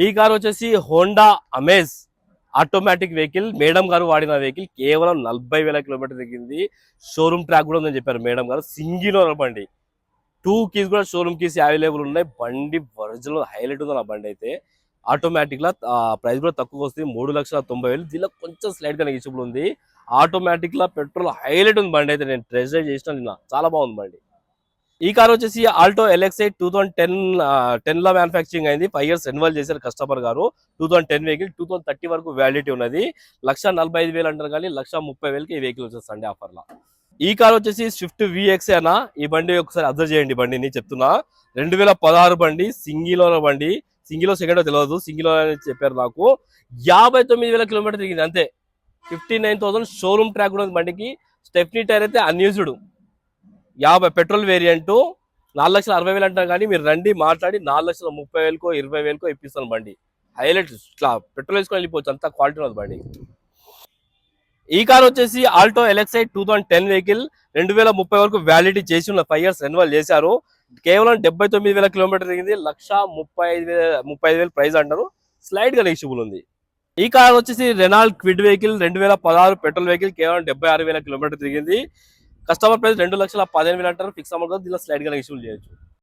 ఈ కార్ వచ్చేసి Honda amaze automatic vehicle. Madam గారు వాడిన వెహికల్ కేవలం 40,000 కిలోమీటర్ దిగింది. షోరూమ్ ట్రాక్ కూడా ఉందని చెప్పారు మేడం గారు. సింగిల్ ఓనర్ బండి, 2 కీస్ కూడా షోరూమ్ కీస్ అవైలబుల్ ఉన్నాయి. బండి ఒరిజినల్ హైలైట్ ఉంది. ఆ బండి అయితే ఆటోమేటిక్ లా ప్రైస్ కూడా తక్కువ వస్తుంది, 3,90,000. దీనిలో కొంచెం స్లైడ్ గా నెగిషిబుల్ ఉంది. ఆటోమేటిక్ లా పెట్రోల్ హైలైట్ ఉంది బండి అయితే. నేను టెస్ట్ డ్రైవ్ చేసిన నిన్న, చాలా బాగుంది బండి. ఈ కార్ వచ్చేసి ఆల్టో ఎల్ఎక్స్ఐ 2010 లో మ్యానుఫ్యాక్చరింగ్ అయింది. 5 years రెన్యువల్ చేశారు కస్టమర్ గారు. 2010 వెహికల్, 2030 వరకు వ్యాలిడిటీ ఉన్నది. 1,45,000 అంటారు కానీ 1,30,000కి ఈ వెహికల్ వచ్చేస్తుంది ఆఫర్ లా. ఈ కార్ వచ్చేసి స్విఫ్ట్ విఎక్స్ అన్న. ఈ బండి ఒకసారి అబ్జర్వ్ చేయండి. బండిని చెప్తున్నా, 2016 బండి, సింగిల్ ఓనర్ బండి. సింగిల్ సెకండ్ తెలియదు, సింగిల్ ఓనర్ అని చెప్పారు నాకు. 59,000 కిలోమీటర్ తిరిగింది అంతే. 59,000 షోరూమ్ ట్రాక్ కూడా ఉంది బండికి. స్టెప్నీ టైర్ అయితే అన్యూజ్డ్, 50 పెట్రోల్ వేరియంట్. 4,60,000 అంటారు కానీ మీరు రండి మాట్లాడి 4,30,000కో 20,000కో ఇప్పిస్తాను బండి. హైలైట్, ఇట్లా పెట్రోల్ వేసుకొని వెళ్ళిపోవచ్చు, అంత క్వాలిటీ ఉంది బండి. ఈ కార్ వచ్చేసి ఆల్టో ఎల్ఎక్స్ఐ 2010 వెహికల్, 2030 వరకు వ్యాలిడిటీ చేసి ఉన్న 5 years రెన్యువల్ చేశారు. కేవలం 79,000 కిలోమీటర్ తిరిగింది. 1,35,000 ప్రైస్ అంటారు. స్లైడ్ గా నెగిషిబుల్ ఉంది. ఈ కార్ వచ్చేసి Renault Kwid vehicle, 2016 petrol vehicle, కేవలం 76,000 కిలోమీటర్ తిరిగింది. కస్టమర్ ప్రైస్ 2,15,000 అంటారు. ఫిక్స్ అమౌంట్, దీనిలో స్లైడ్ గా నెగిషిబుల్ చేయొచ్చు.